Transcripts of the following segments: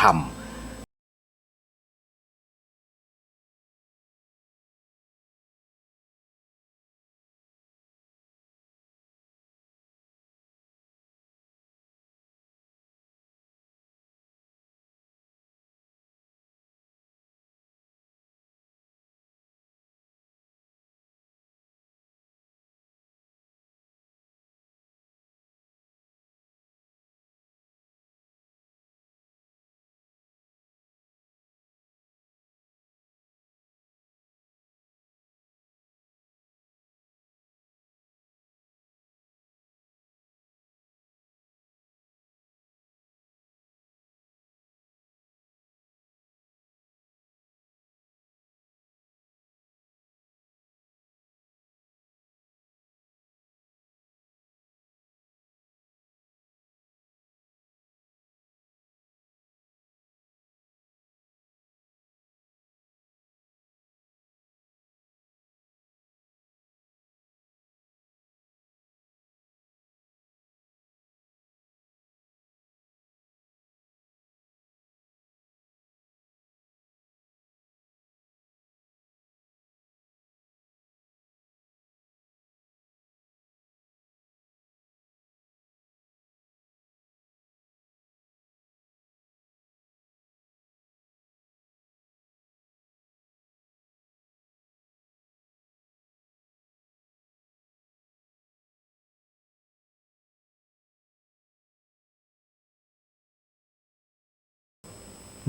รรม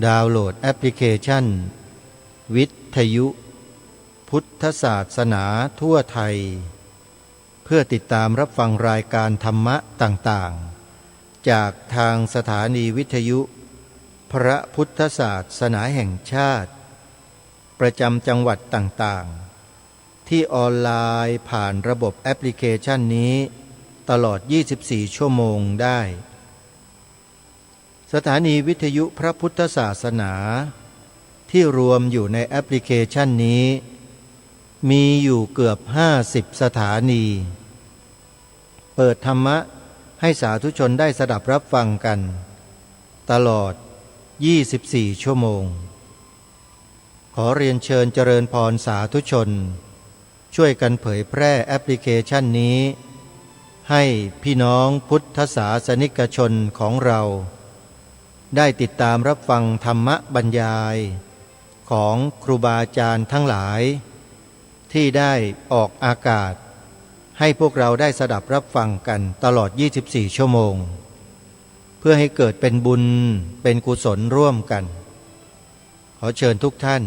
ดาวน์โหลดแอปพลิเคชันวิทยุพุทธศาสนาทั่วไทยเพื่อติดตามรับฟังรายการธรรมะต่างๆจากทางสถานีวิทยุพระพุทธศาสนาแห่งชาติประจำจังหวัดต่างๆที่ออนไลน์ผ่านระบบแอปพลิเคชันนี้ตลอด 24 ชั่วโมงได้สถานีวิทยุพระพุทธศาสนาที่รวมอยู่ในแอปพลิเคชันนี้มีอยู่เกือบ50สถานีเปิดธรรมะให้สาธุชนได้สดับรับฟังกันตลอด24ชั่วโมงขอเรียนเชิญเจริญพรสาธุชนช่วยกันเผยแพร่แอปพลิเคชันนี้ให้พี่น้องพุทธศาสนิกชนของเราได้ติดตามรับฟังธรรมบรรยายของครูบาอาจารย์ทั้งหลายที่ได้ออกอากาศให้พวกเราได้สดับรับฟังกันตลอด24ชั่วโมงเพื่อให้เกิดเป็นบุญเป็นกุศลร่วมกันขอเชิญทุกท่าน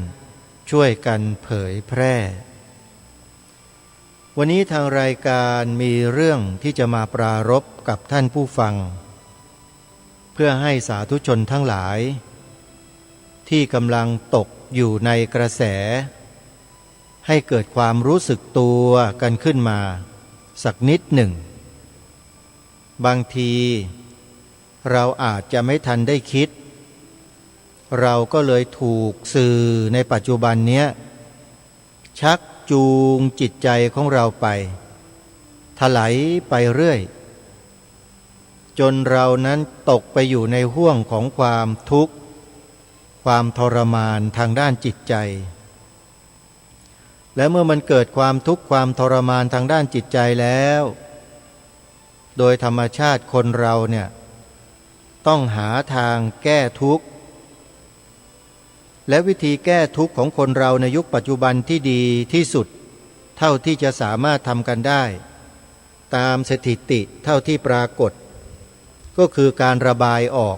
ช่วยกันเผยแพร่วันนี้ทางรายการมีเรื่องที่จะมาปรารภกับท่านผู้ฟังเพื่อให้สาธุชนทั้งหลายที่กำลังตกอยู่ในกระแสให้เกิดความรู้สึกตัวกันขึ้นมาสักนิดหนึ่งบางทีเราอาจจะไม่ทันได้คิดเราก็เลยถูกสื่อในปัจจุบันเนี้ยชักจูงจิตใจของเราไปถลายไปเรื่อยจนเรานั้นตกไปอยู่ในห้วงของความทุกข์ความทรมานทางด้านจิตใจและเมื่อมันเกิดความทุกข์ความทรมานทางด้านจิตใจแล้วโดยธรรมชาติคนเราเนี่ยต้องหาทางแก้ทุกข์และวิธีแก้ทุกข์ของคนเราในยุคปัจจุบันที่ดีที่สุดเท่าที่จะสามารถทำกันได้ตามสถิติเท่าที่ปรากฏก็คือการระบายออก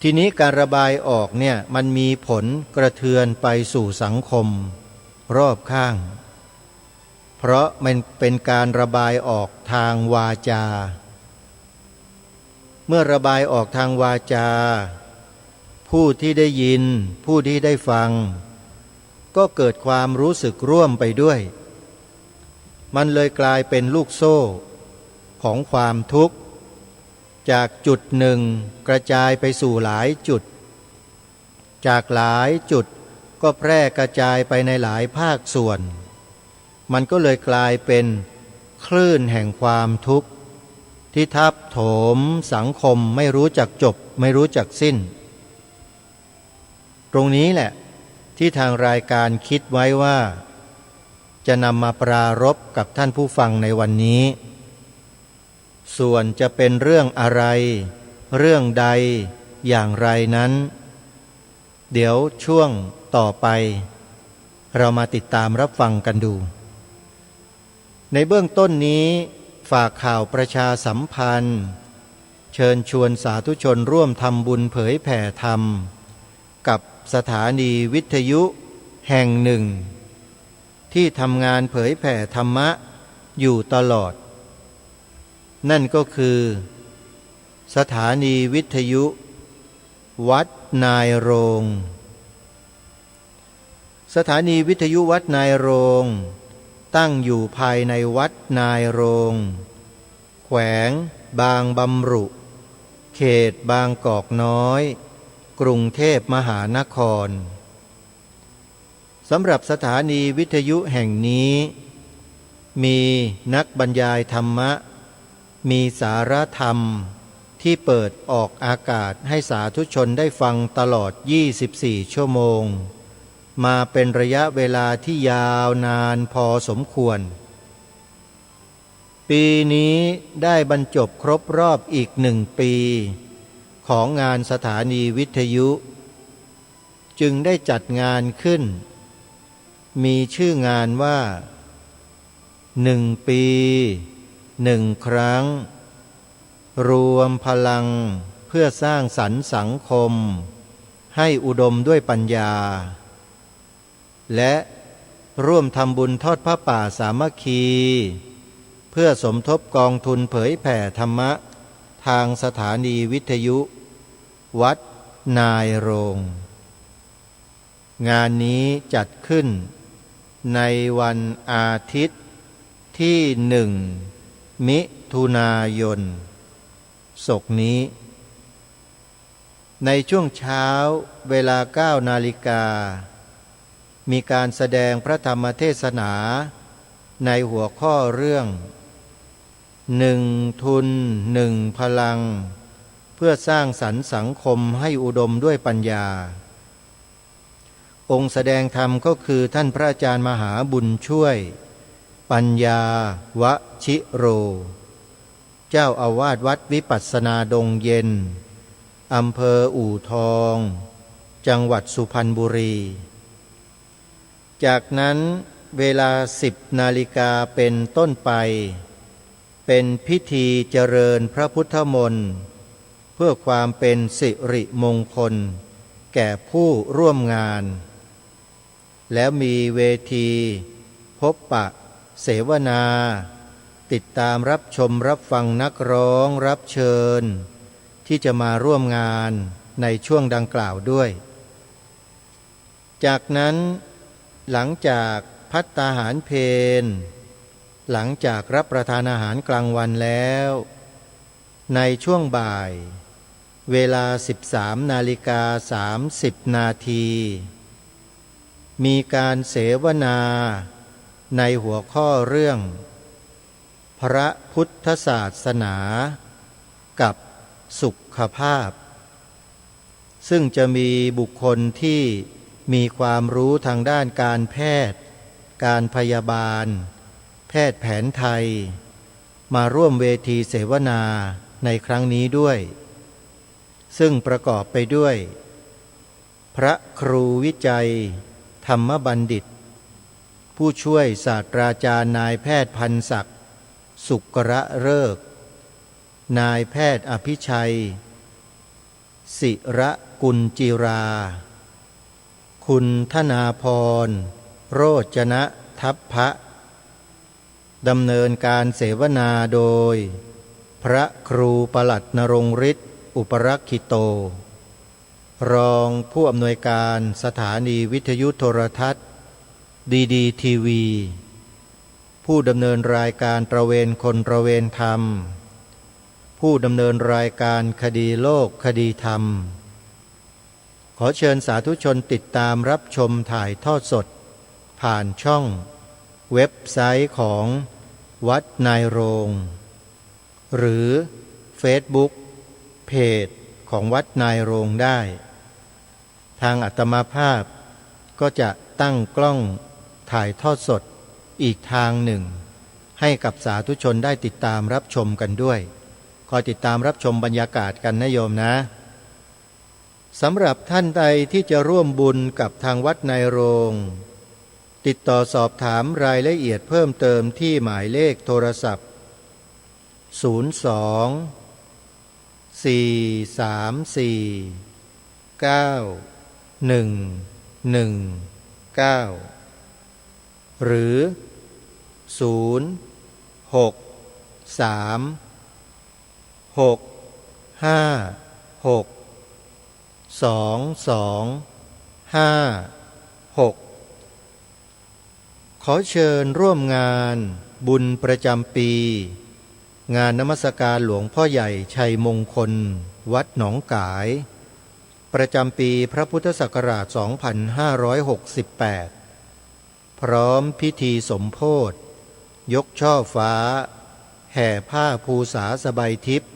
ทีนี้การระบายออกเนี่ยมันมีผลกระเทือนไปสู่สังคมรอบข้างเพราะมันเป็นการระบายออกทางวาจาเมื่อระบายออกทางวาจาผู้ที่ได้ยินผู้ที่ได้ฟังก็เกิดความรู้สึกร่วมไปด้วยมันเลยกลายเป็นลูกโซ่ของความทุกข์จากจุดหนึ่งกระจายไปสู่หลายจุดจากหลายจุดก็แพร่กระจายไปในหลายภาคส่วนมันก็เลยกลายเป็นคลื่นแห่งความทุกข์ที่ทับโถมสังคมไม่รู้จักจบ ไม่รู้จักสิ้นตรงนี้แหละที่ทางรายการคิดไว้ว่าจะนำมาปรารภกับท่านผู้ฟังในวันนี้ส่วนจะเป็นเรื่องอะไรเรื่องใดอย่างไรนั้นเดี๋ยวช่วงต่อไปเรามาติดตามรับฟังกันดูในเบื้องต้นนี้ฝากข่าวประชาสัมพันธ์เชิญชวนสาธุชนร่วมทำบุญเผยแผ่ธรรมกับสถานีวิทยุแห่งหนึ่งที่ทำงานเผยแผ่ธรรมะอยู่ตลอดนั่นก็คือสถานีวิทยุวัดนายโรงสถานีวิทยุวัดนายโรงตั้งอยู่ภายในวัดนายโรงแขวงบางบำรุเขตบางกอกน้อยกรุงเทพมหานครสำหรับสถานีวิทยุแห่งนี้มีนักบรรยายธรรมะมีสาระธรรมที่เปิดออกอากาศให้สาธุชนได้ฟังตลอด24ชั่วโมงมาเป็นระยะเวลาที่ยาวนานพอสมควรปีนี้ได้บรรจบครบรอบอีก1 ปีของงานสถานีวิทยุจึงได้จัดงานขึ้นมีชื่องานว่า1 ปี1 ครั้งรวมพลังเพื่อสร้างสรรค์สังคมให้อุดมด้วยปัญญาและร่วมทำบุญทอดผ้าป่าสามัคคีเพื่อสมทบกองทุนเผยแผ่ธรรมะทางสถานีวิทยุวัดนายโรงงานนี้จัดขึ้นในวันอาทิตย์ที่1 มิถุนายนศกนี้ในช่วงเช้าเวลา 9 นาฬิกามีการแสดงพระธรรมเทศนาในหัวข้อเรื่อง1 ทุน 1 พลังเพื่อสร้างสรรค์สังคมให้อุดมด้วยปัญญาองค์แสดงธรรมก็คือท่านพระอาจารย์มหาบุญช่วยปัญญาวชิโรเจ้าอาวาสวัดวิปัสสนาดงเย็นอำเภออู่ทองจังหวัดสุพรรณบุรีจากนั้นเวลา 10 นาฬิกาเป็นต้นไปเป็นพิธีเจริญพระพุทธมนต์เพื่อความเป็นสิริมงคลแก่ผู้ร่วมงานแล้วมีเวทีพบปะเสวนาติดตามรับชมรับฟังนักร้องรับเชิญที่จะมาร่วมงานในช่วงดังกล่าวด้วยจากนั้นหลังจากภัตตาหารเพลหลังจากรับประทานอาหารกลางวันแล้วในช่วงบ่ายเวลา 13:30 นาทีมีการเสวนาในหัวข้อเรื่องพระพุทธศาสนากับสุขภาพซึ่งจะมีบุคคลที่มีความรู้ทางด้านการแพทย์การพยาบาลแพทย์แผนไทยมาร่วมเวทีเสวนาในครั้งนี้ด้วยซึ่งประกอบไปด้วยพระครูวิจัยธรรมบัณฑิตผู้ช่วยศาสตราจารย์นายแพทย์พันศักดิ์สุกระฤกษ์นายแพทย์อภิชัยศิระกุลจิราคุณธนาพรโรจนะทัพพะดำเนินการเสวนาโดยพระครูปลัดนรงฤทธิ์อุปรักขิโตรองผู้อำนวยการสถานีวิทยุโทรทัศน์ดีทีวีผู้ดำเนินรายการตระเวนคนตระเวนธรรมผู้ดำเนินรายการคดีโลกคดีธรรมขอเชิญสาธุชนติดตามรับชมถ่ายทอดสดผ่านช่องเว็บไซต์ของวัดนายโรงหรือ Facebook เพจ ของวัดนายโรงได้ ทางอาตมาภาพก็จะตั้งกล้องถ่ายทอดสดอีกทางหนึ่งให้กับสาธุชนได้ติดตามรับชมกันด้วยคอยติดตามรับชมบรรยากาศกันนะโยมนะสำหรับท่านใดที่จะร่วมบุญกับทางวัดนายโรงติดต่อสอบถามรายละเอียดเพิ่มเติมที่หมายเลขโทรศัพท์02-434-9119หรือ063-656-2256ขอเชิญร่วมงานบุญประจำปีงานนมัสการหลวงพ่อใหญ่ชัยมงคลวัดหนองกายประจำปีพระพุทธศักราช 2568 พร้อมพิธีสมโภชยกช่อฟ้าแห่ผ้าภูษาสบายทิพย์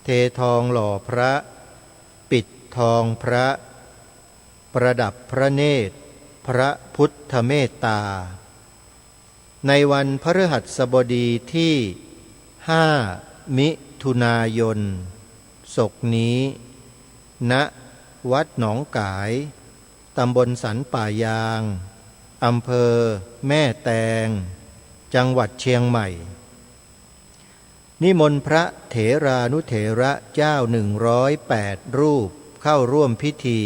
เททองหล่อพระปิดทองพระประดับพระเนตรพระพุทธเมตตาในวันพฤหัสบดีที่5 มิถุนายนศกนี้ณวัดหนองกายตำบลสันป่ายางอำเภอแม่แตงจังหวัดเชียงใหม่นิมนต์พระเถรานุเถระเจ้า108 รูปเข้าร่วมพิธี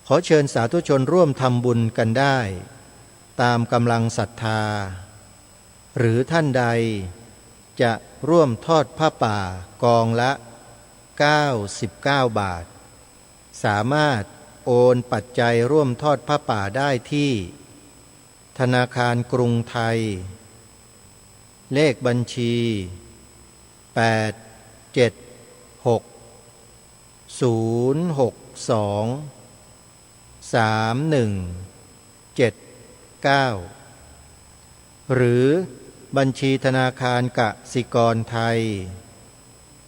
ขอเชิญสาธุชนร่วมทำบุญกันได้ตามกำลังศรัทธาหรือท่านใดจะร่วมทอดผ้าป่ากองละ99 บาทสามารถโอนปัจจัยร่วมทอดผ้าป่าได้ที่ธนาคารกรุงไทยเลขบัญชี876-062-3179หรือบัญชีธนาคารกสิกรไทย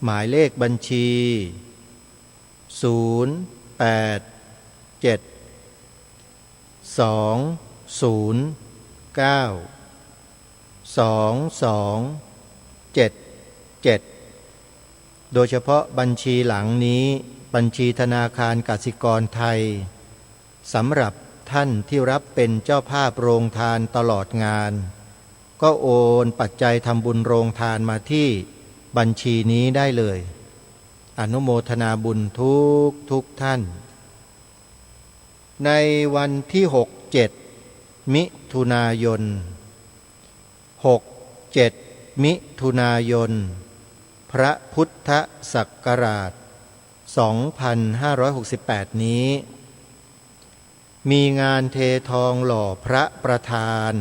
หมายเลขบัญชี087-209-2277โดยเฉพาะบัญชีหลังนี้บัญชีธนาคารกสิกรไทยสำหรับท่านที่รับเป็นเจ้าภาพโรงทานตลอดงานก็โอนปัจจัยทำบุญโรงทานมาที่บัญชีนี้ได้เลยอนุโมทนาบุญทุกท่านในวันที่6-7 มิถุนายน6-7 มิถุนายนพระพุทธศักราช 2568 นี้มีงานเททองหล่อพระประธาน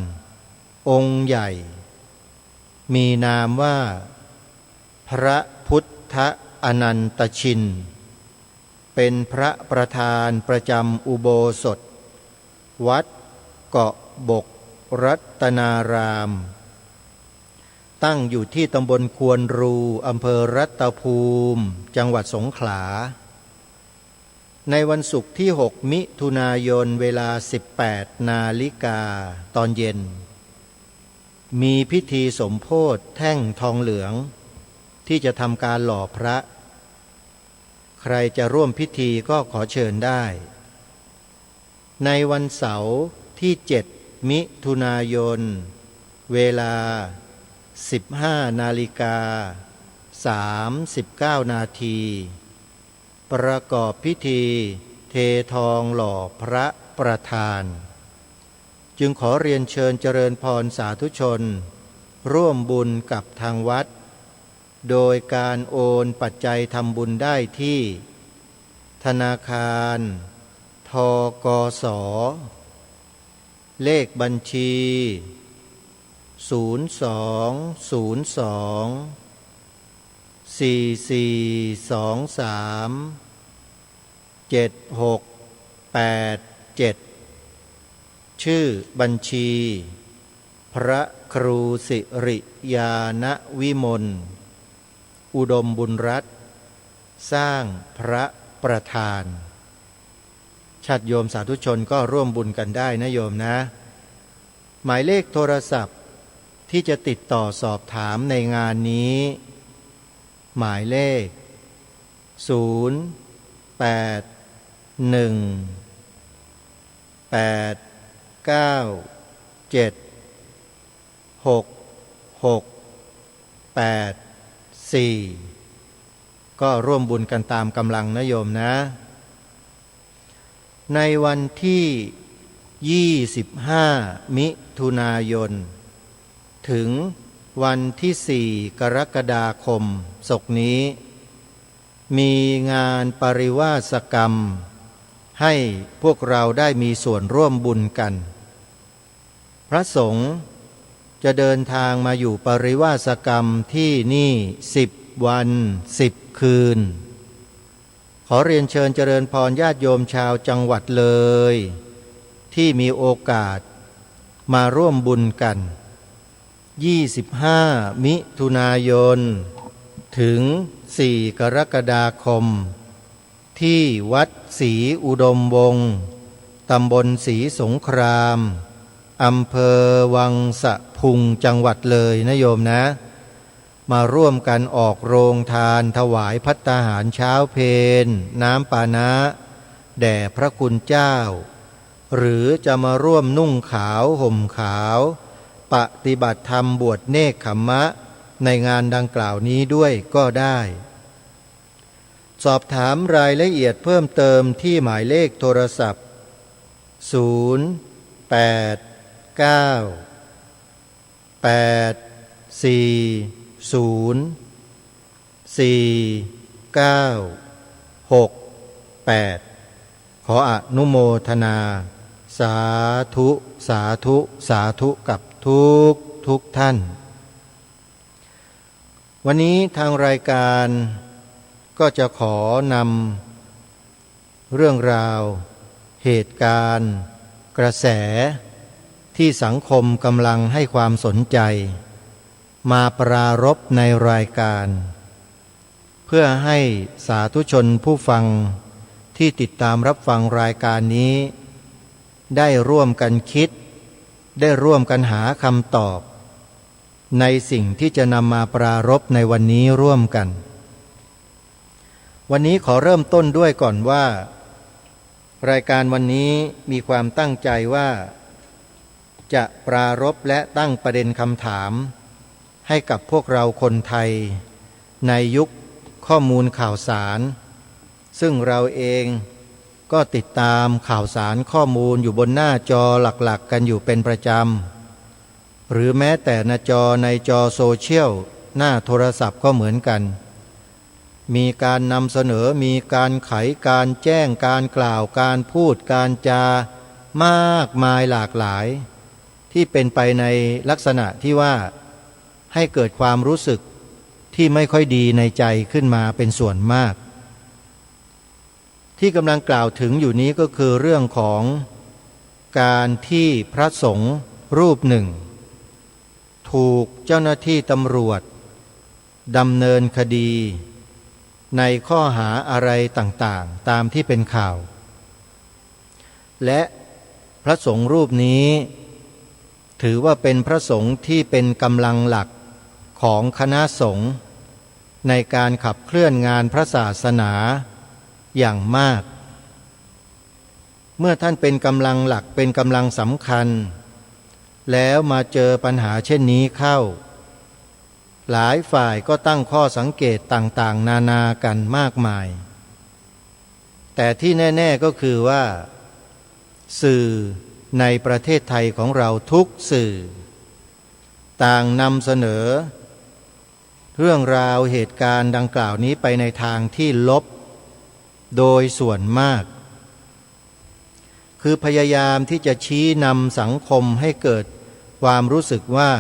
องค์ใหญ่มีนามว่าพระพุทธอนันตชินเป็นพระประธานประจำอุโบสถวัดเกาะบกรัตนารามตั้งอยู่ที่ตำบลควนรูอำเภอรัตภูมิจังหวัดสงขลาในวันศุกร์ที่6 มิถุนายนเวลา 18 นาฬิกาตอนเย็นมีพิธีสมโภชแท่งทองเหลืองที่จะทำการหล่อพระใครจะร่วมพิธีก็ขอเชิญได้ในวันเสาร์ที่7 มิถุนายนเวลา 15 นาฬิกา 39 นาทีประกอบพิธีเททองหล่อพระประธานจึงขอเรียนเชิญเจริญพรสาธุชนร่วมบุญกับทางวัดโดยการโอนปัจจัยทำบุญได้ที่ธนาคารธกส.เลขบัญชี02-02423-7687ชื่อบัญชีพระครูสิริยานวิมลอุดมบุญรัตน์ สร้างพระประธานญาติโยมสาธุชนก็ร่วมบุญกันได้นะโยมนะหมายเลขโทรศัพท์ที่จะติดต่อสอบถามในงานนี้หมายเลข0891876684ก็ร่วมบุญกันตามกำลังนะโยมนะในวันที่25มิถุนายนถึงวันที่4กรกฎาคมศกนี้มีงานปริวาสกรรมให้พวกเราได้มีส่วนร่วมบุญกันพระสงฆ์จะเดินทางมาอยู่ปริวาสกรรมที่นี่10 วัน 10 คืนขอเรียนเชิญเจริญพรญาติโยมชาวจังหวัดเลยที่มีโอกาสมาร่วมบุญกัน25มิถุนายนถึง4กรกฎาคมที่วัดศรีอุดมวงศ์ตำบลศรีสงครามอำเภอวังสะพุงจังหวัดเลยนะโยมนะมาร่วมกันออกโรงทานถวายภัตตาหารเช้าเพลน้ำปานะแด่พระคุณเจ้าหรือจะมาร่วมนุ่งขาวห่มขาวปฏิบัติธรรมบวชเนกขัมมะในงานดังกล่าวนี้ด้วยก็ได้สอบถามรายละเอียดเพิ่มเติมที่หมายเลขโทรศัพท์0894404968ขออนุโมทนาสาธุสาธุสาธุกับทุกท่านวันนี้ทางรายการก็จะขอนำเรื่องราวเหตุการณ์กระแสที่สังคมกำลังให้ความสนใจมาปรารภในรายการเพื่อให้สาธุชนผู้ฟังที่ติดตามรับฟังรายการนี้ได้ร่วมกันคิดได้ร่วมกันหาคำตอบในสิ่งที่จะนำมาปรารภในวันนี้ร่วมกันวันนี้ขอเริ่มต้นด้วยก่อนว่ารายการวันนี้มีความตั้งใจว่าจะปรารภและตั้งประเด็นคำถามให้กับพวกเราคนไทยในยุคข้อมูลข่าวสารซึ่งเราเองก็ติดตามข่าวสารข้อมูลอยู่บนหน้าจอหลักๆกันอยู่เป็นประจำหรือแม้แต่ในจอโซเชียลหน้าโทรศัพท์ก็เหมือนกันมีการนำเสนอมีการไขการแจ้งการกล่าวการพูดการจามากมายหลากหลายที่เป็นไปในลักษณะที่ว่าให้เกิดความรู้สึกที่ไม่ค่อยดีในใจขึ้นมาเป็นส่วนมากที่กำลังกล่าวถึงอยู่นี้ก็คือเรื่องของการที่พระสงฆ์รูปหนึ่งถูกเจ้าหน้าที่ตำรวจดำเนินคดีในข้อหาอะไรต่างๆตามที่เป็นข่าวและพระสงฆ์รูปนี้ถือว่าเป็นพระสงฆ์ที่เป็นกำลังหลักของคณะสงฆ์ในการขับเคลื่อนงานพระศาสนาอย่างมากเมื่อท่านเป็นกำลังหลักเป็นกำลังสำคัญแล้วมาเจอปัญหาเช่นนี้เข้าหลายฝ่ายก็ตั้งข้อสังเกตต่างๆนานากันมากมายแต่ที่แน่ๆก็คือว่าสื่อในประเทศไทยของเราทุกสื่อต่างนำเสนอเรื่องราวเหตุการณ์ดังกล่าวนี้ไปในทางที่ลบโดยส่วนมากคือพยายามที่จะชี้นำสังคมให้เกิดความรู้สึกว่า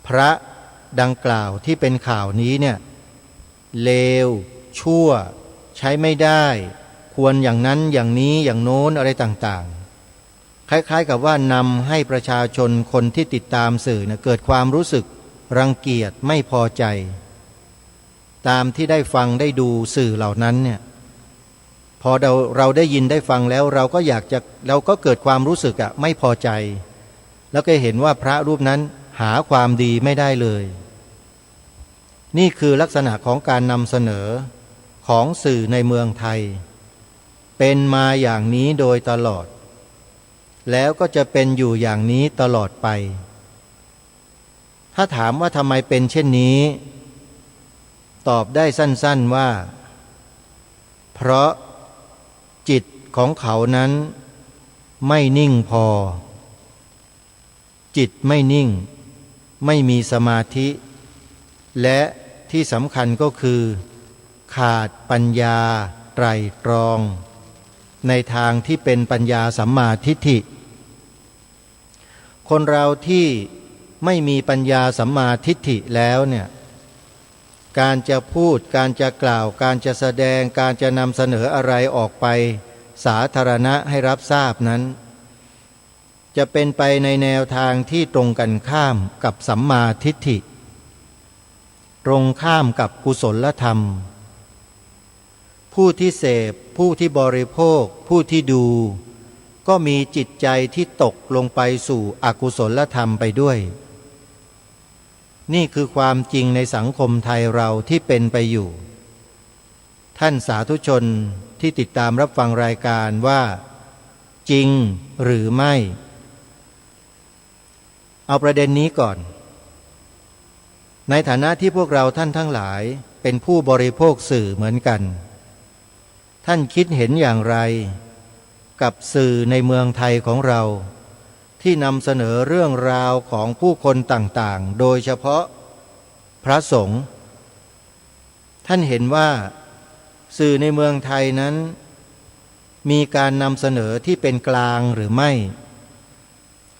พระดังกล่าวที่เป็นข่าวนี้เนี่ยเลวชั่วใช้ไม่ได้ควรอย่างนั้นอย่างนี้อย่างโน้นอะไรต่างๆคล้ายๆกับว่านำให้ประชาชนคนที่ติดตามสื่อเกิดความรู้สึกรังเกียจไม่พอใจ ตามที่ได้ฟังได้ดูสื่อเหล่านั้นเนี่ยพอเราได้ยินได้ฟังแล้วเราก็เกิดความรู้สึกไม่พอใจแล้วก็เห็นว่าพระรูปนั้นหาความดีไม่ได้เลยนี่คือลักษณะของการนำเสนอของสื่อในเมืองไทยเป็นมาอย่างนี้โดยตลอดแล้วก็จะเป็นอยู่อย่างนี้ตลอดไปถ้าถามว่าทำไมเป็นเช่นนี้ตอบได้สั้นๆว่าเพราะจิตของเขานั้นไม่นิ่งพอจิตไม่นิ่งไม่มีสมาธิและที่สำคัญก็คือขาดปัญญาไตรตรองในทางที่เป็นปัญญาสัมมาทิฏฐิคนเราที่ไม่มีปัญญาสัมมาทิฏฐิแล้วเนี่ยการจะพูดการจะกล่าวการจะแสดงการจะนำเสนออะไรออกไปสาธารณะให้รับทราบนั้นจะเป็นไปในแนวทางที่ตรงกันข้ามกับสัมมาทิฏฐิตรงข้ามกับกุศลธรรมผู้ที่เสพผู้ที่บริโภคผู้ที่ดูก็มีจิตใจที่ตกลงไปสู่อกุศลธรรมไปด้วยนี่คือความจริงในสังคมไทยเราที่เป็นไปอยู่ท่านสาธุชนที่ติดตามรับฟังรายการว่าจริงหรือไม่เอาประเด็นนี้ก่อนในฐานะที่พวกเราท่านทั้งหลายเป็นผู้บริโภคสื่อเหมือนกันท่านคิดเห็นอย่างไรกับสื่อในเมืองไทยของเราที่นำเสนอเรื่องราวของผู้คนต่างๆโดยเฉพาะพระสงฆ์ท่านเห็นว่าสื่อในเมืองไทยนั้นมีการนำเสนอที่เป็นกลางหรือไม่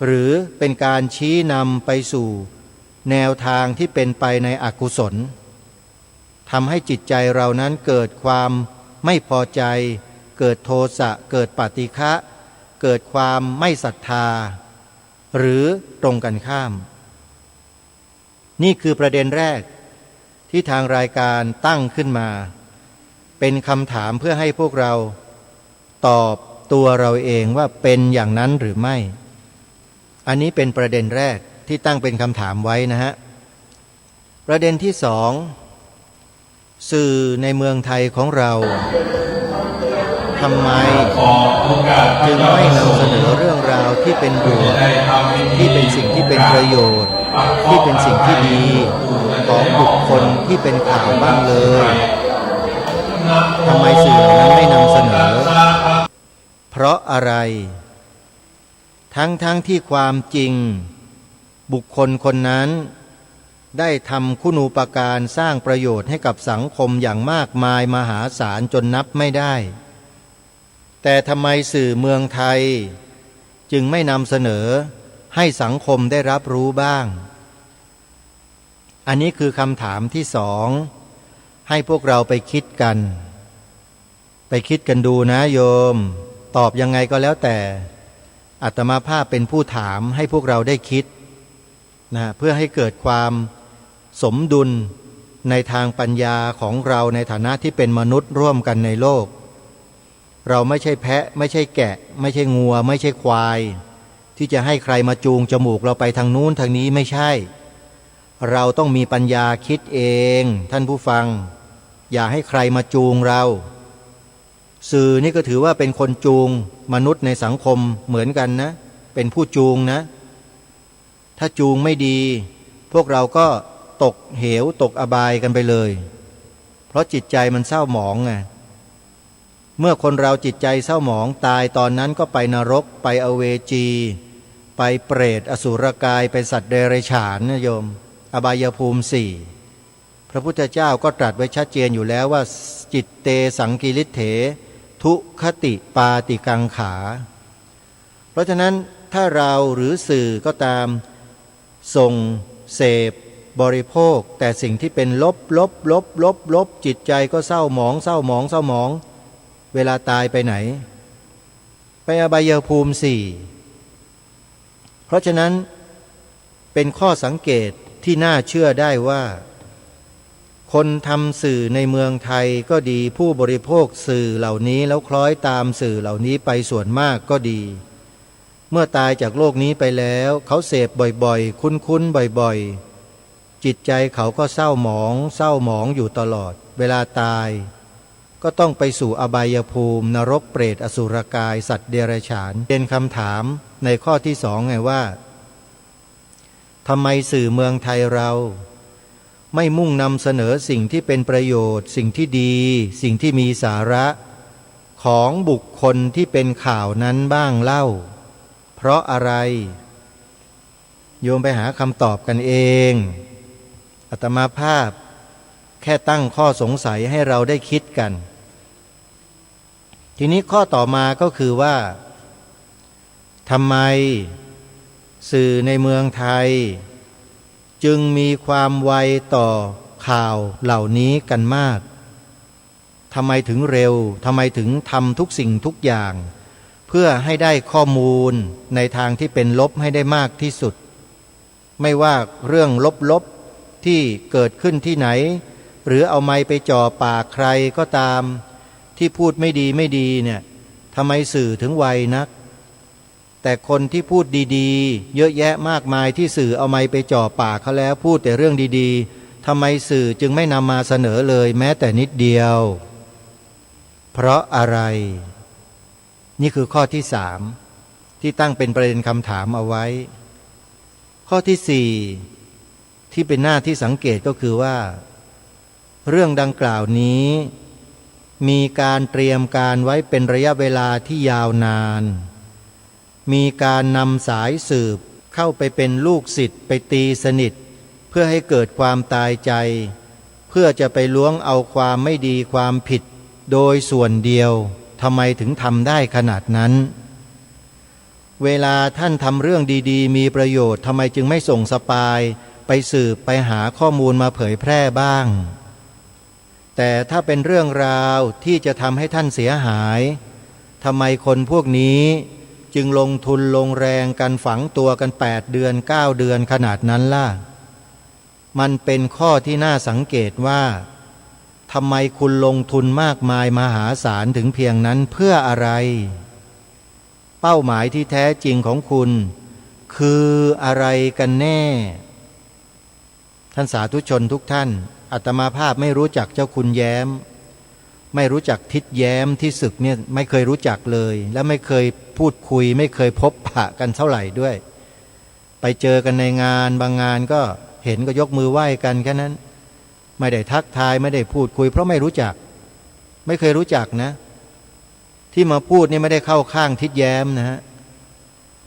หรือเป็นการชี้นำไปสู่แนวทางที่เป็นไปในอกุศลทำให้จิตใจเรานั้นเกิดความไม่พอใจเกิดโทสะเกิดปฏิฆะเกิดความไม่ศรัทธาหรือตรงกันข้ามนี่คือประเด็นแรกที่ทางรายการตั้งขึ้นมาเป็นคำถามเพื่อให้พวกเราตอบตัวเราเองว่าเป็นอย่างนั้นหรือไม่อันนี้เป็นประเด็นแรกที่ตั้งเป็นคำถามไว้นะฮะประเด็นที่สองสื่อในเมืองไทยของเราทำไมจึงไม่นำเสนอเรื่องราวที่เป็นบวกที่เป็นสิ่งที่เป็นประโยชน์ที่เป็นสิ่งที่ดีของบุคคลที่เป็นข่าวบ้างเลยทำไมสื่อเหล่านั้นไม่นำเสนอเพราะอะไรทั้งที่ความจริงบุคคลคนนั้นได้ทำคุณูปการสร้างประโยชน์ให้กับสังคมอย่างมากมายมหาศาลจนนับไม่ได้แต่ทำไมสื่อเมืองไทยจึงไม่นำเสนอให้สังคมได้รับรู้บ้างอันนี้คือคำถามที่สองให้พวกเราไปคิดกันดูนะโยมตอบยังไงก็แล้วแต่อาตมาภาพเป็นผู้ถามให้พวกเราได้คิดนะเพื่อให้เกิดความสมดุลในทางปัญญาของเราในฐานะที่เป็นมนุษย์ร่วมกันในโลกเราไม่ใช่แพะไม่ใช่แกะไม่ใช่งัวไม่ใช่ควายที่จะให้ใครมาจูงจมูกเราไปทางนู้นทางนี้ไม่ใช่เราต้องมีปัญญาคิดเองท่านผู้ฟังอย่าให้ใครมาจูงเราสื่อนี่ก็ถือว่าเป็นคนจูงมนุษย์ในสังคมเหมือนกันนะเป็นผู้จูงนะถ้าจูงไม่ดีพวกเราก็ตกเหวตกอบายกันไปเลยเพราะจิตใจมันเศร้าหมองไงเมื่อคนเราจิตใจเศร้าหมองตายตอนนั้นก็ไปนรกไปอเวจีไปเปรตอสุรกายไปสัตว์เดรัจฉานนะโยมอบายภูมิสี่พระพุทธเจ้าก็ตรัสไว้ชัดเจนอยู่แล้วว่าจิตเตสังกิริเถทุคติปาติกังขาเพราะฉะนั้นถ้าเราหรือสื่อก็ตามส่งเสพบริโภคแต่สิ่งที่เป็นลบจิตใจก็เศร้าหมองเวลาตายไปไหนไปอบายภูมิสี่เพราะฉะนั้นเป็นข้อสังเกตที่น่าเชื่อได้ว่า คนทำสื่อในเมืองไทยก็ดีผู้บริโภคสื่อเหล่านี้แล้วคล้อยตามสื่อเหล่านี้ไปส่วนมากก็ดีเมื่อตายจากโลกนี้ไปแล้วเขาเสพบ่อยๆคุ้นๆบ่อยๆจิตใจเขาก็เศร้าหมองอยู่ตลอดเวลาตายก็ต้องไปสู่อบายภูมินรกเปรตอสุรกายสัตว์เดรัจฉานเป็นคำถามในข้อที่สองไงว่าทำไมสื่อเมืองไทยเราไม่มุ่งนำเสนอสิ่งที่เป็นประโยชน์สิ่งที่ดีสิ่งที่มีสาระของบุคคลที่เป็นข่าวนั้นบ้างเล่าเพราะอะไรโยมไปหาคำตอบกันเองอาตมาภาพแค่ตั้งข้อสงสัยให้เราได้คิดกันทีนี้ข้อต่อมาก็คือว่าทำไมสื่อในเมืองไทยจึงมีความไวต่อข่าวเหล่านี้กันมากทำไมถึงเร็วทำไมถึงทำทุกสิ่งทุกอย่างเพื่อให้ได้ข้อมูลในทางที่เป็นลบให้ได้มากที่สุดไม่ว่าเรื่องลบๆที่เกิดขึ้นที่ไหนหรือเอาไม้ไปจ่อปากใครก็ตามที่พูดไม่ดีเนี่ยทำไมสื่อถึงไวนักแต่คนที่พูดดีๆเยอะแยะมากมายที่สื่อเอาไม้ไปจ่อปากเขาแล้วพูดแต่เรื่องดีๆทำไมสื่อจึงไม่นำมาเสนอเลยแม้แต่นิดเดียวเพราะอะไรนี่คือข้อที่สามที่ตั้งเป็นประเด็นคำถามเอาไว้ข้อที่สี่ที่เป็นหน้าที่สังเกตก็คือว่าเรื่องดังกล่าวนี้มีการเตรียมการไว้เป็นระยะเวลาที่ยาวนานมีการนำสายสืบเข้าไปเป็นลูกศิษย์ไปตีสนิทเพื่อให้เกิดความตายใจเพื่อจะไปล้วงเอาความไม่ดีความผิดโดยส่วนเดียวทำไมถึงทำได้ขนาดนั้นเวลาท่านทำเรื่องดีๆมีประโยชน์ทำไมจึงไม่ส่งสปายไปสืบไปหาข้อมูลมาเผยแพร่บ้างแต่ถ้าเป็นเรื่องราวที่จะทำให้ท่านเสียหายทำไมคนพวกนี้จึงลงทุนลงแรงกันฝังตัวกัน8 เดือน9 เดือนขนาดนั้นล่ะมันเป็นข้อที่น่าสังเกตว่าทำไมคุณลงทุนมากมายมหาศาลถึงเพียงนั้นเพื่ออะไรเป้าหมายที่แท้จริงของคุณคืออะไรกันแน่ท่านสาธุชนทุกท่านอาตมาภาพไม่รู้จักเจ้าคุณแย้มไม่รู้จักทิดแย้มที่ศึกเนี่ยไม่เคยรู้จักเลยและไม่เคยพูดคุยไม่เคยพบปะกันเท่าไหร่ด้วยไปเจอกันในงานบางงานก็เห็นก็ยกมือไหว้กันแค่นั้นไม่ได้ทักทายไม่ได้พูดคุยเพราะไม่รู้จักไม่เคยรู้จักนะที่มาพูดนี่ไม่ได้เข้าข้างทิดแย้มนะฮะ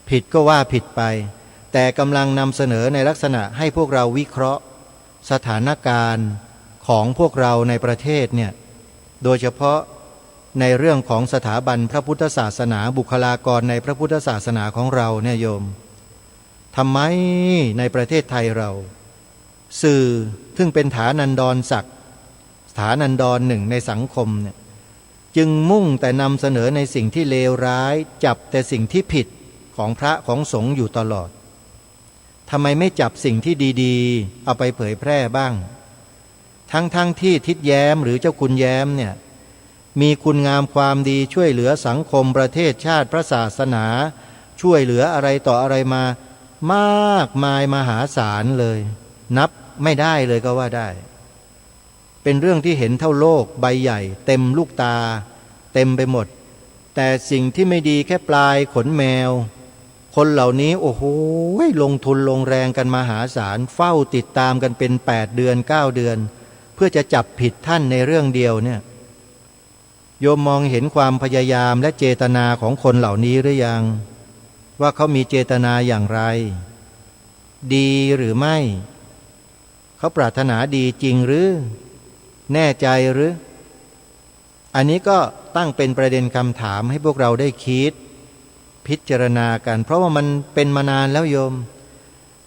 ผิดก็ว่าผิดไปแต่กำลังนำเสนอในลักษณะให้พวกเราวิเคราะห์สถานการณ์ของพวกเราในประเทศเนี่ยโดยเฉพาะในเรื่องของสถาบันพระพุทธศาสนาบุคลากรในพระพุทธศาสนาของเราเนี่ยโยมทำไมในประเทศไทยเราสื่อซึ่งเป็นฐานันดรศักดิ์ฐานันดรหนึ่งในสังคมเนี่ยจึงมุ่งแต่นำเสนอในสิ่งที่เลวร้ายจับแต่สิ่งที่ผิดของพระของสงฆ์อยู่ตลอดทำไมไม่จับสิ่งที่ดีๆเอาไปเผยแพร่บ้างทั้งที่ทิดแย้มหรือเจ้าคุณแย้มเนี่ยมีคุณงามความดีช่วยเหลือสังคมประเทศชาติพระศาสนาช่วยเหลืออะไรต่ออะไรมามากมายมหาศาลเลยนับไม่ได้เลยก็ว่าได้เป็นเรื่องที่เห็นเท่าโลกใบใหญ่เต็มลูกตาเต็มไปหมดแต่สิ่งที่ไม่ดีแค่ปลายขนแมวคนเหล่านี้โอ้โหลงทุนลงแรงกันมหาศาลเฝ้าติดตามกันเป็น8 เดือน9 เดือนเพื่อจะจับผิดท่านในเรื่องเดียวเนี่ยโยมมองเห็นความพยายามและเจตนาของคนเหล่านี้หรือยังว่าเขามีเจตนาอย่างไรดีหรือไม่เขาปรารถนาดีจริงหรือแน่ใจหรืออันนี้ก็ตั้งเป็นประเด็นคำถามให้พวกเราได้คิดพิจารณากันเพราะว่ามันเป็นมานานแล้วโยม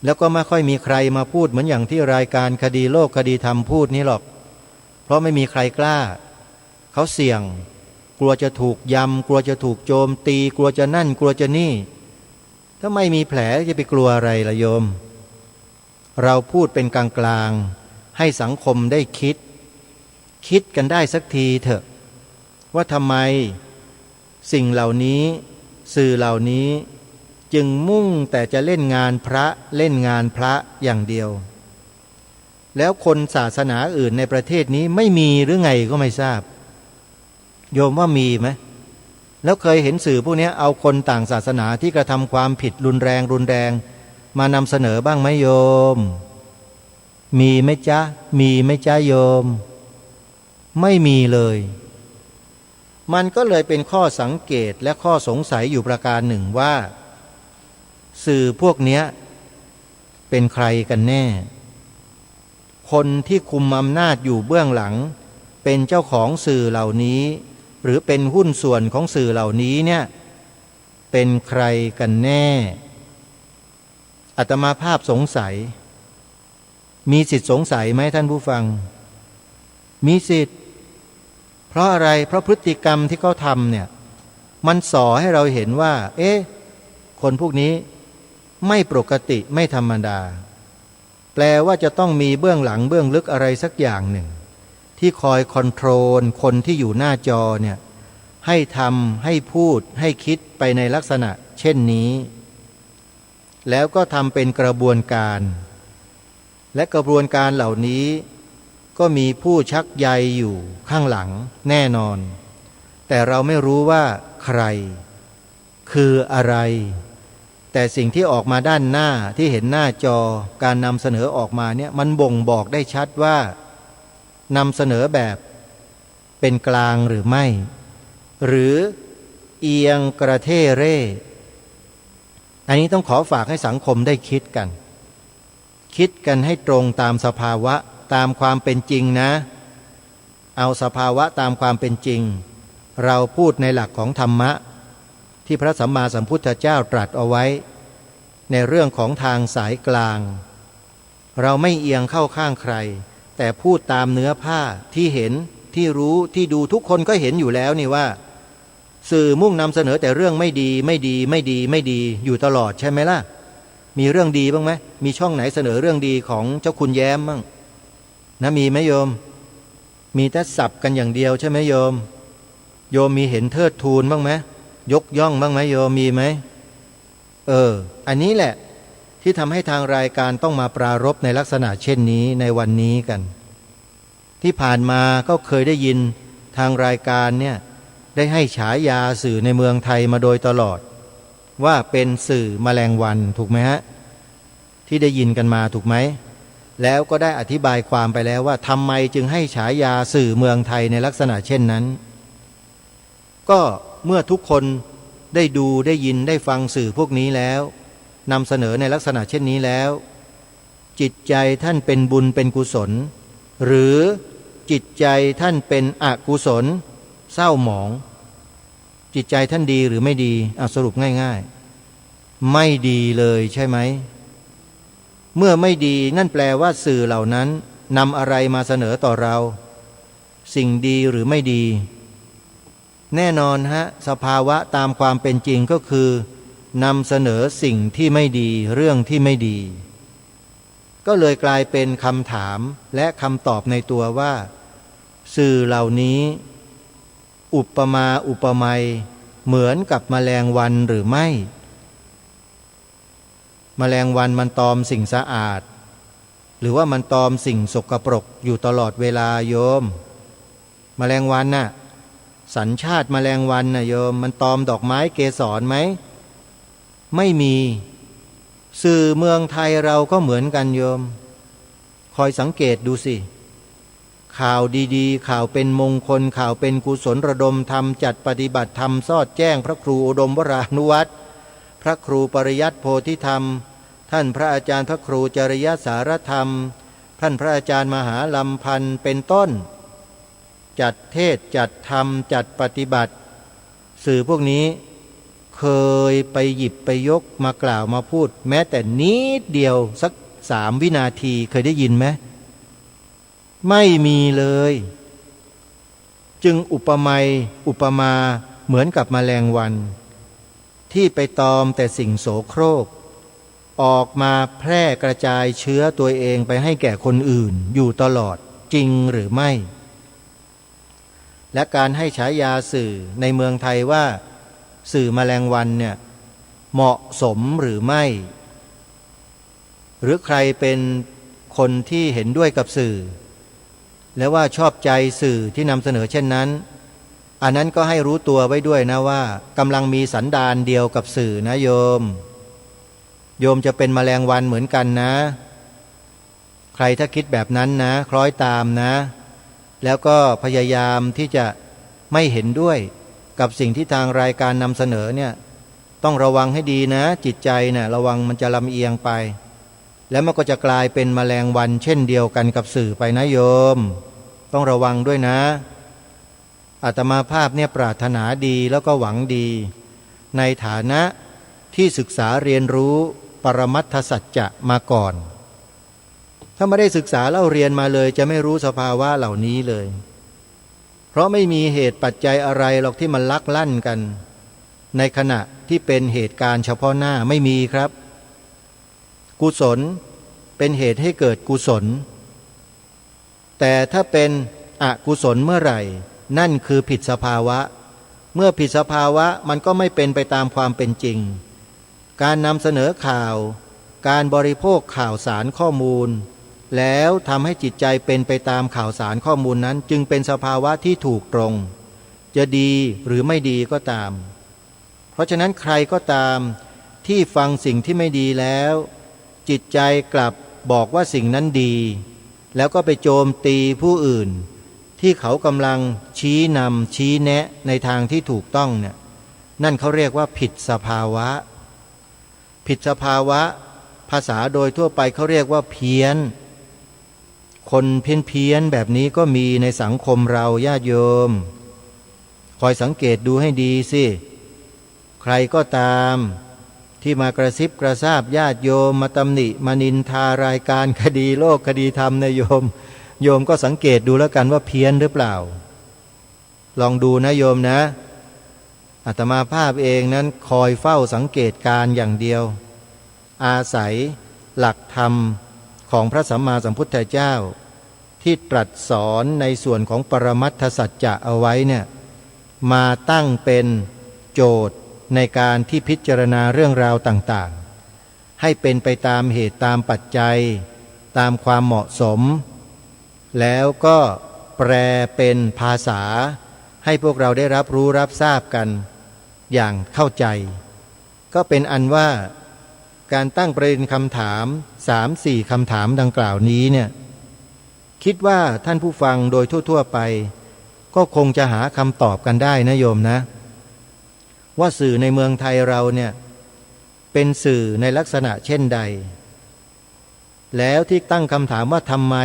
แล้วก็ไม่ค่อยมีใครมาพูดเหมือนอย่างที่รายการคดีโลกคดีธรรมพูดนี้หรอกเพราะไม่มีใครกล้าเขาเสี่ยงกลัวจะถูกยำกลัวจะถูกโจมตีกลัวจะนั่นกลัวจะนี่ถ้าไม่มีแผลจะไปกลัวอะไรล่ะโยมเราพูดเป็นกลางๆให้สังคมได้คิด คิดกันได้สักทีเถอะว่าทำไมสิ่งเหล่านี้สื่อเหล่านี้จึงมุ่งแต่จะเล่นงานพระเล่นงานพระอย่างเดียวแล้วคนศาสนาอื่นในประเทศนี้ไม่มีหรือไงก็ไม่ทราบโยมว่ามีไหมแล้วเคยเห็นสื่อพวกนี้เอาคนต่างศาสนาที่กระทำความผิดรุนแรงมานำเสนอบ้างไหมโยมมีไหมจ๊ะมีไหมจ๊ะโยมไม่มีเลยมันก็เลยเป็นข้อสังเกตและข้อสงสัยอยู่ประการหนึ่งว่าสื่อพวกนี้เป็นใครกันแน่คนที่คุมอำนาจอยู่เบื้องหลังเป็นเจ้าของสื่อเหล่านี้หรือเป็นหุ้นส่วนของสื่อเหล่านี้เนี่ยเป็นใครกันแน่อาตมาภาพสงสัยมีสิทธิสงสัยไหมท่านผู้ฟังมีสิทธิ์เพราะอะไรเพราะพฤติกรรมที่เขาทำเนี่ยมันส่อให้เราเห็นว่าคนพวกนี้ไม่ปกติไม่ธรรมดาแปลว่าจะต้องมีเบื้องหลังเบื้องลึกอะไรสักอย่างหนึ่งที่คอยคอนโทรลคนที่อยู่หน้าจอเนี่ยให้ทำให้พูดให้คิดไปในลักษณะเช่นนี้แล้วก็ทำเป็นกระบวนการและกระบวนการเหล่านี้ก็มีผู้ชักใยอยู่ข้างหลังแน่นอนแต่เราไม่รู้ว่าใครคืออะไรแต่สิ่งที่ออกมาด้านหน้าที่เห็นหน้าจอการนำเสนอออกมาเนี่ยมันบ่งบอกได้ชัดว่านำเสนอแบบเป็นกลางหรือไม่หรือเอียงกระเท่เร่อันนี้ต้องขอฝากให้สังคมได้คิดกันให้ตรงตามสภาวะตามความเป็นจริงนะเอาสภาวะตามความเป็นจริงเราพูดในหลักของธรรมะที่พระสัมมาสัมพุทธเจ้าตรัสเอาไว้ในเรื่องของทางสายกลางเราไม่เอียงเข้าข้างใครแต่พูดตามเนื้อผ้าที่เห็นที่รู้ที่ดูทุกคนก็เห็นอยู่แล้วนี่ว่าสื่อมุ่งนำเสนอแต่เรื่องไม่ดีอยู่ตลอดใช่ไหมล่ะมีเรื่องดีบ้างไหมมีช่องไหนเสนอเรื่องดีของเจ้าคุณแย้มบ้างนะมีไหมโยมมีแต่สับกันอย่างเดียวใช่ไหมโยมมีเห็นเทิดทูนบ้างไหมยกย่องบ้างไหมโยมมีไหมอันนี้แหละที่ทำให้ทางรายการต้องมาปรารภในลักษณะเช่นนี้ในวันนี้กันที่ผ่านมาก็เคยได้ยินทางรายการเนี่ยได้ให้ฉายาสื่อในเมืองไทยมาโดยตลอดว่าเป็นสื่อแมลงวันถูกไหมฮะที่ได้ยินกันมาถูกไหมแล้วก็ได้อธิบายความไปแล้วว่าทำไมจึงให้ฉายาสื่อเมืองไทยในลักษณะเช่นนั้นก็เมื่อทุกคนได้ดูได้ยินได้ฟังสื่อพวกนี้แล้วนำเสนอในลักษณะเช่นนี้แล้วจิตใจท่านเป็นบุญเป็นกุศลหรือจิตใจท่านเป็นอกุศลเศร้าหมองจิตใจท่านดีหรือไม่ดีสรุปง่ายๆไม่ดีเลยใช่ไหมเมื่อไม่ดีนั่นแปลว่าสื่อเหล่านั้นนำอะไรมาเสนอต่อเราสิ่งดีหรือไม่ดีแน่นอนฮะสภาวะตามความเป็นจริงก็คือนำเสนอสิ่งที่ไม่ดีเรื่องที่ไม่ดีก็เลยกลายเป็นคำถามและคำตอบในตัวว่าสื่อเหล่านี้อุปมาอุปไมยเหมือนกับแมลงวันหรือไม่แมลงวันมันตอมสิ่งสะอาดหรือว่ามันตอมสิ่งสกปรกอยู่ตลอดเวลาโยมแมลงวันน่ะสัญชาติแมลงวันน่ะโยมมันตอมดอกไม้เกสรไหมไม่มีสื่อเมืองไทยเราก็เหมือนกันโยมคอยสังเกตดูสิข่าวดีๆข่าวเป็นมงคลข่าวเป็นกุศลระดมธรรมจัดปฏิบัติธรรมสอดแจ้งพระครูอุดมวรานุวัตรพระครูปริยัติโพธิธรรมท่านพระอาจารย์พระครูจริยสารธรรมท่านพระอาจารย์มหาลำพันธ์เป็นต้นจัดเทศจัดธรรมจัดปฏิบัติสื่อพวกนี้เคยไปหยิบไปยกมากล่าวมาพูดแม้แต่นิดเดียวสัก3 วินาทีเคยได้ยินไหมไม่มีเลยจึงอุปมาเหมือนกับแมลงวันที่ไปตอมแต่สิ่งโสโครกออกมาแพร่กระจายเชื้อตัวเองไปให้แก่คนอื่นอยู่ตลอดจริงหรือไม่ และการให้ฉายาสื่อในเมืองไทยว่าสื่อแมลงวันเนี่ยเหมาะสมหรือไม่หรือใครเป็นคนที่เห็นด้วยกับสื่อและว่าชอบใจสื่อที่นำเสนอเช่นนั้นอันนั้นก็ให้รู้ตัวไว้ด้วยนะว่ากำลังมีสันดานเดียวกับสื่อนะโยมจะเป็นแมลงวันเหมือนกันนะใครถ้าคิดแบบนั้นนะคล้อยตามนะแล้วก็พยายามที่จะไม่เห็นด้วยกับสิ่งที่ทางรายการนำเสนอเนี่ยต้องระวังให้ดีนะจิตใจเนี่ยระวังมันจะลำเอียงไปแล้วมันก็จะกลายเป็นแมลงวันเช่นเดียวกันกับสื่อไปนะโยมต้องระวังด้วยนะอาตมาภาพเนี่ยปรารถนาดีแล้วก็หวังดีในฐานะที่ศึกษาเรียนรู้ปรมัตถสัจจะมาก่อนถ้าไม่ได้ศึกษาเล่าเรียนมาเลยจะไม่รู้สภาวะเหล่านี้เลยเพราะไม่มีเหตุปัจจัยอะไรหรอกที่มันลักลั่นกันในขณะที่เป็นเหตุการณ์เฉพาะหน้าไม่มีครับกุศลเป็นเหตุให้เกิดกุศลแต่ถ้าเป็นอกุศลเมื่อไหร่นั่นคือผิดสภาวะเมื่อผิดสภาวะมันก็ไม่เป็นไปตามความเป็นจริงการนำเสนอข่าวการบริโภคข่าวสารข้อมูลแล้วทำให้จิตใจเป็นไปตามข่าวสารข้อมูลนั้นจึงเป็นสภาวะที่ถูกตรงจะดีหรือไม่ดีก็ตามเพราะฉะนั้นใครก็ตามที่ฟังสิ่งที่ไม่ดีแล้วจิตใจกลับบอกว่าสิ่งนั้นดีแล้วก็ไปโจมตีผู้อื่นที่เขากำลังชี้นำชี้แนะในทางที่ถูกต้องเนี่ยนั่นเขาเรียกว่าผิดสภาวะผิดสภาวะภาษาโดยทั่วไปเขาเรียกว่าเพี้ยนคนเพี้ยนแบบนี้ก็มีในสังคมเราญาติโยมคอยสังเกตดูให้ดีสิใครก็ตามที่มากระซิบกระซาบญาติโยมมาตำหนิมานินทารายการคดีโลกคดีธรรมนะโยมก็สังเกตดูแล้วกันว่าเพี้ยนหรือเปล่าลองดูนะโยมนะอาตมาภาพเองนั้นคอยเฝ้าสังเกตการอย่างเดียวอาศัยหลักธรรมของพระสัมมาสัมพุทธเจ้าที่ตรัสสอนในส่วนของปรมัตถสัจจะเอาไว้เนี่ยมาตั้งเป็นโจทย์ในการที่พิจารณาเรื่องราวต่างๆให้เป็นไปตามเหตุตามปัจจัยตามความเหมาะสมแล้วก็แปลเป็นภาษาให้พวกเราได้รับรู้รับทราบกันอย่างเข้าใจก็เป็นอันว่าการตั้งประเด็นคำถาม 3-4 คำถามดังกล่าวนี้เนี่ยคิดว่าท่านผู้ฟังโดยทั่วๆไปก็คงจะหาคำตอบกันได้นะโยมนะว่าสื่อในเมืองไทยเราเนี่ยเป็นสื่อในลักษณะเช่นใดแล้วที่ตั้งคำถามว่าทำไม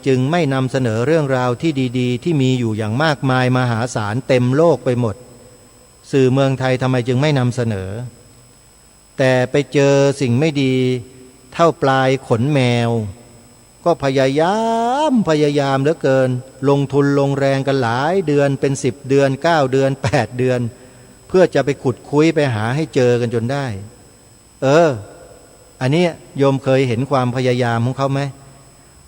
จึงไม่นำเสนอเรื่องราวที่ดีๆที่มีอยู่อย่างมากมายมหาศาลเต็มโลกไปหมดสื่อเมืองไทยทำไมจึงไม่นำเสนอแต่ไปเจอสิ่งไม่ดีเท่าปลายขนแมวก็พยายามเหลือเกินลงทุนลงแรงกันหลายเดือนเป็น10 เดือน9 เดือน8 เดือนเพื่อจะไปขุดคุ้ยไปหาให้เจอกันจนได้อันนี้โยมเคยเห็นความพยายามของเขาไหม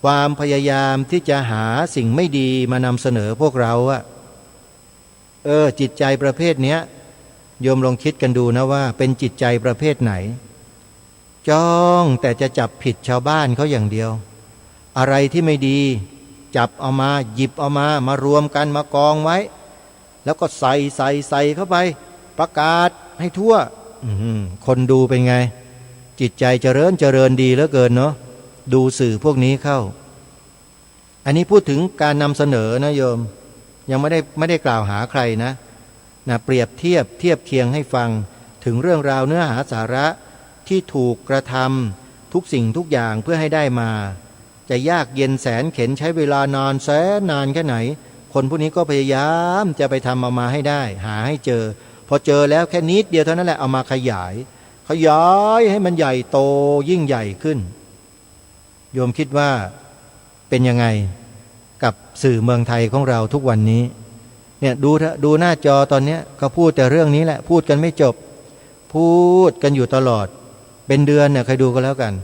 ความพยายามที่จะหาสิ่งไม่ดีมานำเสนอพวกเราอะจิตใจประเภทเนี้ยโยมลองคิดกันดูนะว่าเป็นจิตใจประเภทไหนจ้องแต่จะจับผิดชาวบ้านเขาอย่างเดียวอะไรที่ไม่ดีจับเอามาหยิบเอามารวมกันมากองไว้แล้วก็ใส่เข้าไปประกาศให้ทั่วคนดูเป็นไงจิตใจเจริญดีเหลือเกินเนาะดูสื่อพวกนี้เข้าอันนี้พูดถึงการนำเสนอนะโยมยังไม่ได้กล่าวหาใครนะเปรียบเทียบเคียงให้ฟังถึงเรื่องราวเนื้อหาสาระที่ถูกกระทำทุกสิ่งทุกอย่างเพื่อให้ได้มาจะยากเย็นแสนเข็ญใช้เวลานานแสนนานแค่ไหนคนพวกนี้ก็พยายามจะไปทำเอามาให้ได้หาให้เจอพอเจอแล้วแค่นิดเดียวเท่านั้นแหละเอามาขยายให้มันใหญ่โตยิ่งใหญ่ขึ้นโยมคิดว่าเป็นยังไงกับสื่อเมืองไทยของเราทุกวันนี้เนี่ยดูหน้าจอตอนนี้ก็พูดแต่เรื่องนี้แหละพูดกันไม่จบพูดกันอยู่ตลอดเป็นเดือนเนี่ยใครดูก็แล้วกัน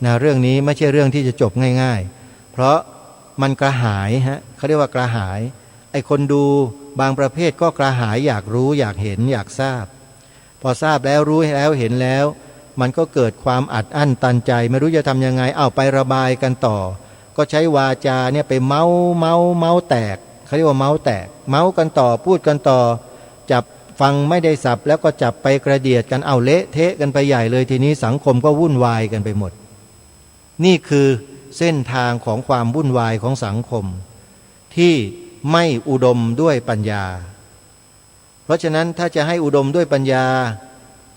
นะเรื่องนี้ไม่ใช่เรื่องที่จะจบง่ายๆเพราะมันกระหายเขาเรียกว่ากระหายไอ้คนดู บางประเภทก็กระหายอยากรู้อยากเห็นอยากทราบพอทราบแล้วรู้แล้วเห็นแล้วมันก็เกิดความอัดอั้นตันใจไม่รู้จะทำยังไงไประบายกันต่อก็ใช้วาจาเนี่ยไปเมาแตกเขาเรียกว่าเมาแตกเมากันต่อพูดกันต่อจับฟังไม่ได้สับแล้วก็จับไปกระเดียดกันเละเทะกันไปใหญ่เลยทีนี้สังคมก็วุ่นวายกันไปหมดนี่คือเส้นทางของความวุ่นวายของสังคมที่ไม่อุดมด้วยปัญญาเพราะฉะนั้นถ้าจะให้อุดมด้วยปัญญา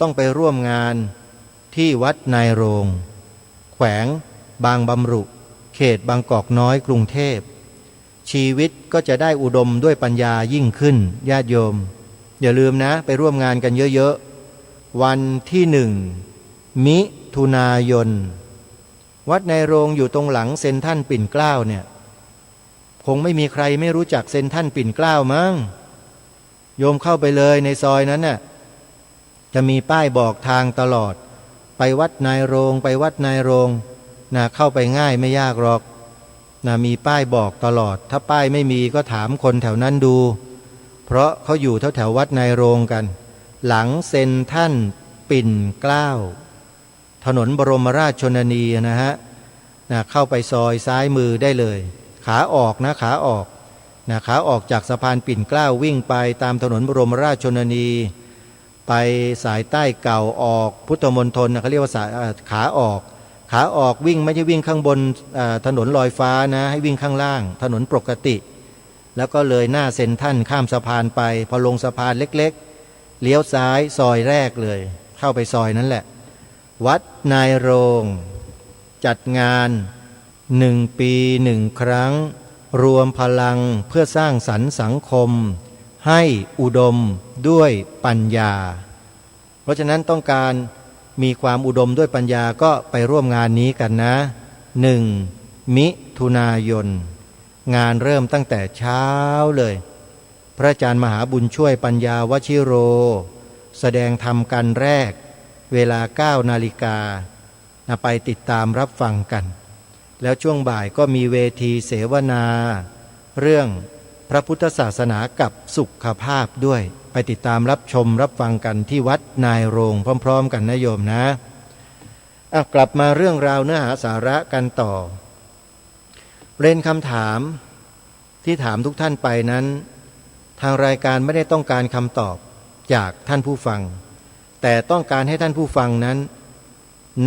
ต้องไปร่วมงานที่วัดนายโรงแขวงบางบำรุเขตบางกอกน้อยกรุงเทพชีวิตก็จะได้อุดมด้วยปัญญายิ่งขึ้นญาติโยมอย่าลืมนะไปร่วมงานกันเยอะๆวันที่มิถุนายนวัดนายโรงอยู่ตรงหลังเซ็นทรัลปิ่นเกล้าเนี่ยคงไม่มีใครไม่รู้จักเซ็นทรัลปิ่นเกล้ามั้งโยมเข้าไปเลยในซอยนั้นน่ะจะมีป้ายบอกทางตลอดไปวัดนายโรงไปวัดนายโรงนะเข้าไปง่ายไม่ยากหรอกนะมีป้ายบอกตลอดถ้าป้ายไม่มีก็ถามคนแถวนั้นดูเพราะเขาอยู่แถววัดนายโรงกันหลังเซ็นทรัลปิ่นเกล้าถนนบรมราชชนนีนะฮะนะเข้าไปซอยซ้ายมือได้เลยขาออกนะขาออกนะขาออกจากสะพานปิ่นเกล้าวิ่งไปตามถนนบรมราชชนนีไปสายใต้เก่าออกพุทธมณฑลเขาเรียกว่าสายขาออกวิ่งไม่ใช่วิ่งข้างบนถนนลอยฟ้านะให้วิ่งข้างล่างถนนปกติแล้วก็เลยหน้าเซ็นทรัลข้ามสะพานไปพอลงสะพานเล็กๆเลี้ยวซ้ายซอยแรกเลยเข้าไปซอยนั้นแหละวัดนายโรงจัดงาน1 ปี1 ครั้งรวมพลังเพื่อสร้างสรรค์สังคมให้อุดมด้วยปัญญาเพราะฉะนั้นต้องการมีความอุดมด้วยปัญญาก็ไปร่วมงานนี้กันนะ1 มิถุนายนงานเริ่มตั้งแต่เช้าเลยพระอาจารย์มหาบุญช่วยปัญญาวชิโรแสดงธรรมกันแรกเวลา 9 นาฬิกาไปติดตามรับฟังกันแล้วช่วงบ่ายก็มีเวทีเสวนาเรื่องพระพุทธศาสนากับสุขภาพด้วยไปติดตามรับชมรับฟังกันที่วัดนายโรงพร้อมๆกันนะโยมนะกลับมาเรื่องราวเนื้อหาสาระกันต่อเรียนคำถามที่ถามทุกท่านไปนั้นทางรายการไม่ได้ต้องการคำตอบจากท่านผู้ฟังแต่ต้องการให้ท่านผู้ฟังนั้น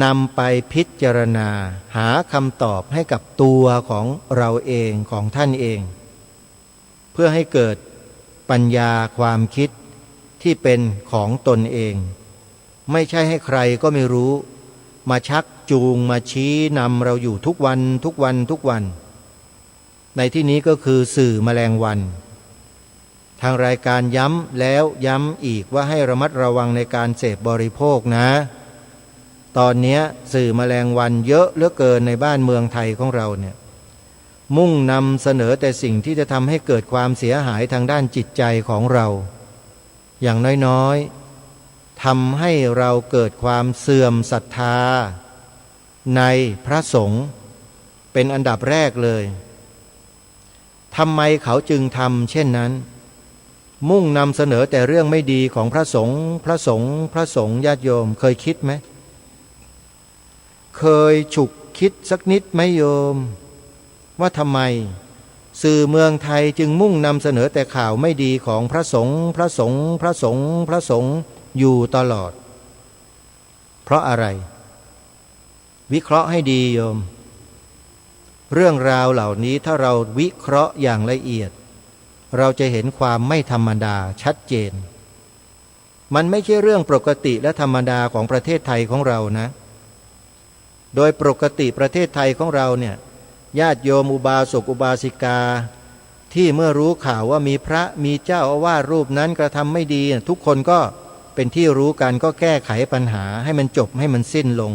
นำไปพิจารณาหาคำตอบให้กับตัวของเราเองของท่านเองเพื่อให้เกิดปัญญาความคิดที่เป็นของตนเองไม่ใช่ให้ใครก็ไม่รู้มาชักจูงมาชี้นำเราอยู่ทุกวันในที่นี้ก็คือสื่อแมลงวันทางรายการย้ำแล้วย้ำอีกว่าให้ระมัดระวังในการเสพบริโภคนะตอนนี้สื่อแมลงวันเยอะเหลือเกินในบ้านเมืองไทยของเราเนี่ยมุ่งนำเสนอแต่สิ่งที่จะทำให้เกิดความเสียหายทางด้านจิตใจของเราอย่างน้อยๆทำให้เราเกิดความเสื่อมศรัทธาในพระสงฆ์เป็นอันดับแรกเลยทำไมเขาจึงทำเช่นนั้นมุ่งนำเสนอแต่เรื่องไม่ดีของพระสงฆ์ญาติโยมเคยคิดไหมเคยฉุกคิดสักนิดไหมโยมว่าทำไมสื่อเมืองไทยจึงมุ่งนำเสนอแต่ข่าวไม่ดีของพระสงฆ์อยู่ตลอดเพราะอะไรวิเคราะห์ให้ดีโยมเรื่องราวเหล่านี้ถ้าเราวิเคราะห์อย่างละเอียดเราจะเห็นความไม่ธรรมดาชัดเจนมันไม่ใช่เรื่องปกติและธรรมดาของประเทศไทยของเรานะโดยปกติประเทศไทยของเราเนี่ยญาติโยมอุบาสกอุบาสิกาที่เมื่อรู้ข่าวว่ามีพระมีเจ้าอาวาสรูปนั้นกระทำไม่ดีทุกคนก็เป็นที่รู้กันก็แก้ไขปัญหาให้มันจบให้มันสิ้นลง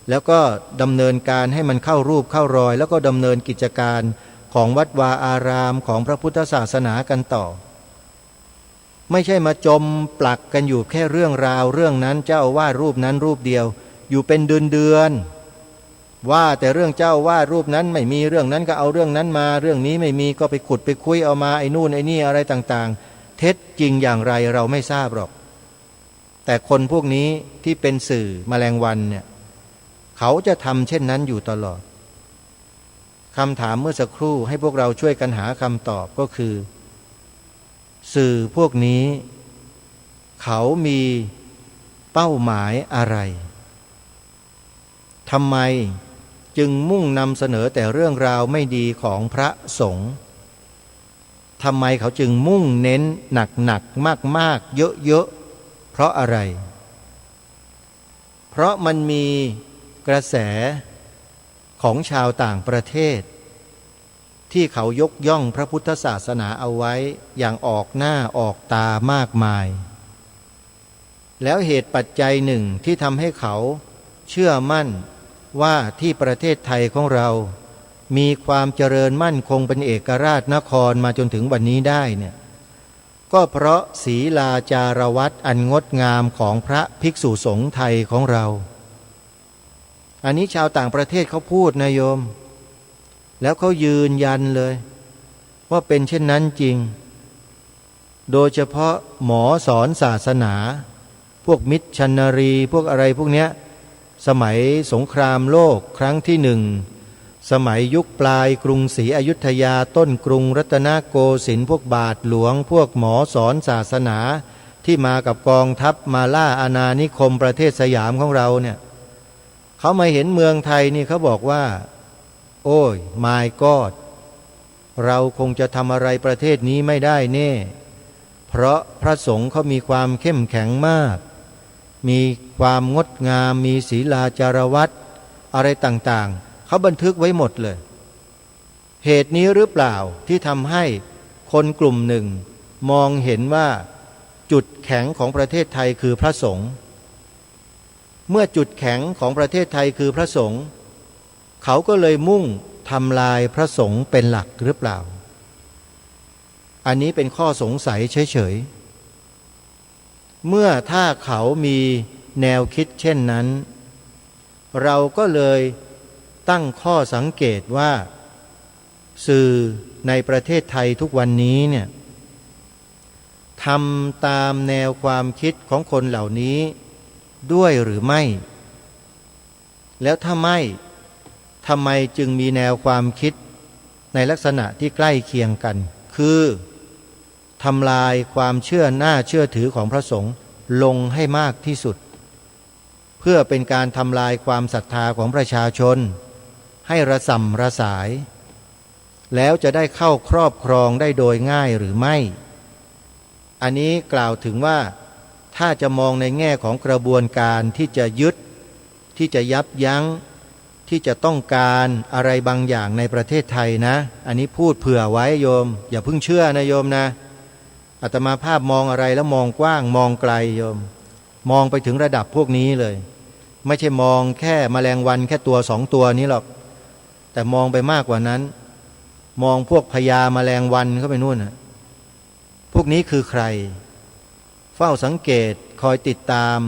แล้วก็ดำเนินการให้มันเข้ารูปเข้ารอยแล้วก็ดำเนินกิจการของวัดวาอารามของพระพุทธศาสนากันต่อไม่ใช่มาจมปลักกันอยู่แค่เรื่องราวเรื่องนั้นเจ้าอาวาสรูปนั้นรูปเดียวอยู่เป็นเดือนว่าแต่เรื่องเจ้าอาวาสรูปนั้นไม่มีเรื่องนั้นก็เอาเรื่องนั้นมาเรื่องนี้ไม่มีก็ไปขุดไปคุยเอามาไอ้นู่นไอ้นี่อะไรต่าง เท็จจริงอย่างไรเราไม่ทราบหรอกแต่คนพวกนี้ที่เป็นสื่อแมลงวันเนี่ยเขาจะทำเช่นนั้นอยู่ตลอดคำถามเมื่อสักครู่ให้พวกเราช่วยกันหาคำตอบก็คือสื่อพวกนี้เขามีเป้าหมายอะไรทำไมจึงมุ่งนำเสนอแต่เรื่องราวไม่ดีของพระสงฆ์ทำไมเขาจึงมุ่งเน้นหนักมากเยอะเพราะอะไรเพราะมันมีกระแสของชาวต่างประเทศที่เขายกย่องพระพุทธศาสนาเอาไว้อย่างออกหน้าออกตามากมายแล้วเหตุปัจจัยหนึ่งที่ทำให้เขาเชื่อมั่นว่าที่ประเทศไทยของเรามีความเจริญมั่นคงเป็นเอกราชนครมาจนถึงวันนี้ได้เนี่ยก็เพราะศีลาจารวัตรอันงดงามของพระภิกษุสงฆ์ไทยของเราอันนี้ชาวต่างประเทศเขาพูดนะโยมแล้วเขายืนยันเลยว่าเป็นเช่นนั้นจริงโดยเฉพาะหมอสอนศาสนาพวกมิชชันนารีพวกอะไรพวกเนี้ยสมัยสงครามโลกครั้งที่หนึ่งสมัยยุคปลายกรุงศรีอยุธยาต้นกรุงรัตนโกสินทร์พวกบาทหลวงพวกหมอสอนศาสนาที่มากับกองทัพมาล่าอาณานิคมประเทศสยามของเราเนี่ยเขามาเห็นเมืองไทยนี่เขาบอกว่าโอ้ย my god เราคงจะทำอะไรประเทศนี้ไม่ได้แน่เพราะพระสงฆ์เขามีความเข้มแข็งมากมีความงดงามมีศีลาจารวัตรอะไรต่างๆเขาบันทึกไว้หมดเลยเหตุนี้หรือเปล่าที่ทำให้คนกลุ่มหนึ่งมองเห็นว่าจุดแข็งของประเทศไทยคือพระสงฆ์เมื่อจุดแข็งของประเทศไทยคือพระสงฆ์เขาก็เลยมุ่งทำลายพระสงฆ์เป็นหลักหรือเปล่าอันนี้เป็นข้อสงสัยเฉยๆเมื่อถ้าเขามีแนวคิดเช่นนั้นเราก็เลยตั้งข้อสังเกตว่าสื่อในประเทศไทยทุกวันนี้เนี่ยทำตามแนวความคิดของคนเหล่านี้ด้วยหรือไม่แล้วถ้าไม่ทำไมจึงมีแนวความคิดในลักษณะที่ใกล้เคียงกันคือทำลายความเชื่อหน้าเชื่อถือของพระสงฆ์ลงให้มากที่สุดเพื่อเป็นการทำลายความศรัทธาของประชาชนให้ระส่ำระสายแล้วจะได้เข้าครอบครองได้โดยง่ายหรือไม่อันนี้กล่าวถึงว่าถ้าจะมองในแง่ของกระบวนการที่จะยึดที่จะยับยั้งที่จะต้องการอะไรบางอย่างในประเทศไทยนะอันนี้พูดเผื่อไว้โยมอย่าเพิ่งเชื่อนะโยมนะอาตมาภาพมองอะไรแล้วมองกว้างมองไกลโยมมองไปถึงระดับพวกนี้เลยไม่ใช่มองแค่แมลงวันแค่ตัวสองตัวนี้หรอกแต่มองไปมากกว่านั้นมองพวกพญาแมลงวันเข้าไปนู่นนะพวกนี้คือใครเฝ้าสังเกตคอยติดตาม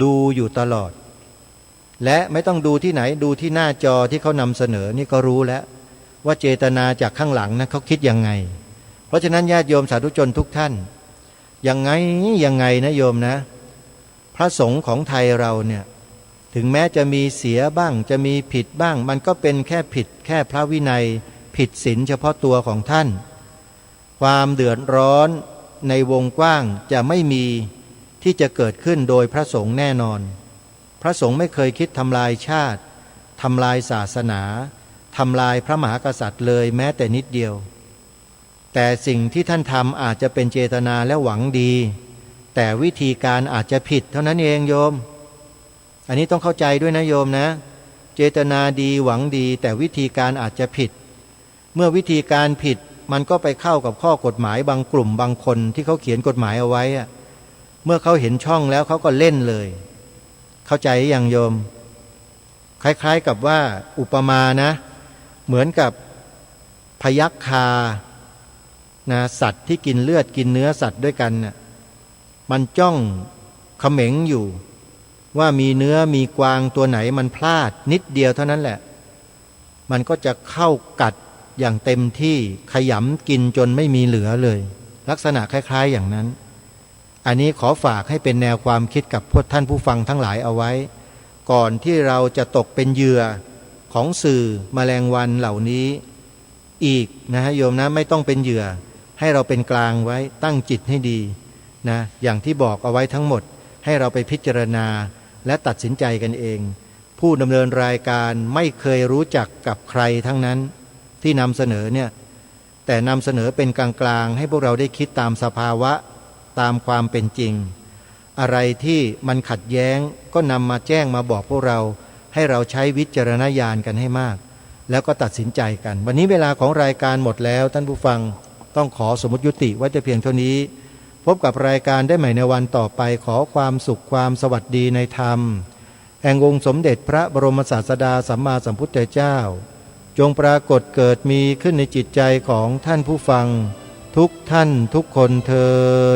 ดูอยู่ตลอดและไม่ต้องดูที่ไหนดูที่หน้าจอที่เขานำเสนอนี่ก็รู้แล้วว่าเจตนาจากข้างหลังนะเขาคิดยังไงเพราะฉะนั้นญาติโยมสาธุชนทุกท่านยังไงนะโยมนะพระสงฆ์ของไทยเราเนี่ยถึงแม้จะมีเสียบ้างจะมีผิดบ้างมันก็เป็นแค่ผิดแค่พระวินัยผิดศีลเฉพาะตัวของท่านความเดือดร้อนในวงกว้างจะไม่มีที่จะเกิดขึ้นโดยพระสงฆ์แน่นอนพระสงฆ์ไม่เคยคิดทำลายชาติทำลายศาสนาทำลายพระมหากษัตริย์เลยแม้แต่นิดเดียวแต่สิ่งที่ท่านทำอาจจะเป็นเจตนาและหวังดีแต่วิธีการอาจจะผิดเท่านั้นเองโยมอันนี้ต้องเข้าใจด้วยนะโยมนะเจตนาดีหวังดีแต่วิธีการอาจจะผิดเมื่อวิธีการผิดมันก็ไปเข้ากับข้อกฎหมายบางกลุ่มบางคนที่เขาเขียนกฎหมายเอาไว้เมื่อเขาเห็นช่องแล้วเขาก็เล่นเลยเข้าใจอย่างโยมคล้ายๆกับว่าอุปมานะเหมือนกับพยัคฆานะสัตว์ที่กินเลือดกินเนื้อสัตว์ด้วยกันน่ะมันจ้องเขม็งอยู่ว่ามีเนื้อมีกวางตัวไหนมันพลาดนิดเดียวเท่านั้นแหละมันก็จะเข้ากัดอย่างเต็มที่ขยำกินจนไม่มีเหลือเลย ลักษณะคล้ายๆอย่างนั้นอันนี้ขอฝากให้เป็นแนวความคิดกับพวกท่านผู้ฟังทั้งหลายเอาไว้ก่อนที่เราจะตกเป็นเหยื่อของสื่อแมลงวันเหล่านี้อีกนะโยมนะไม่ต้องเป็นเหยื่อให้เราเป็นกลางไว้ตั้งจิตให้ดีนะอย่างที่บอกเอาไว้ทั้งหมดให้เราไปพิจารณาและตัดสินใจกันเองผู้ดำเนินรายการไม่เคยรู้จักกับใครทั้งนั้นที่นำเสนอเนี่ยแต่นำเสนอเป็นกลางๆให้พวกเราได้คิดตามสภาวะตามความเป็นจริงอะไรที่มันขัดแย้งก็นำมาแจ้งมาบอกพวกเราให้เราใช้วิจารณญาณกันให้มากแล้วก็ตัดสินใจกันวันนี้เวลาของรายการหมดแล้วท่านผู้ฟังต้องขอสมมติยุติไว้แต่เพียงเท่านี้พบกับรายการได้ใหม่ในวันต่อไปขอความสุขความสวัสดีในธรรมแห่งองค์สมเด็จพระบรมศาสดาสัมมาสัมพุทธเจ้าจงปรากฏเกิดมีขึ้นในจิตใจของท่านผู้ฟังทุกท่านทุกคนเทอญ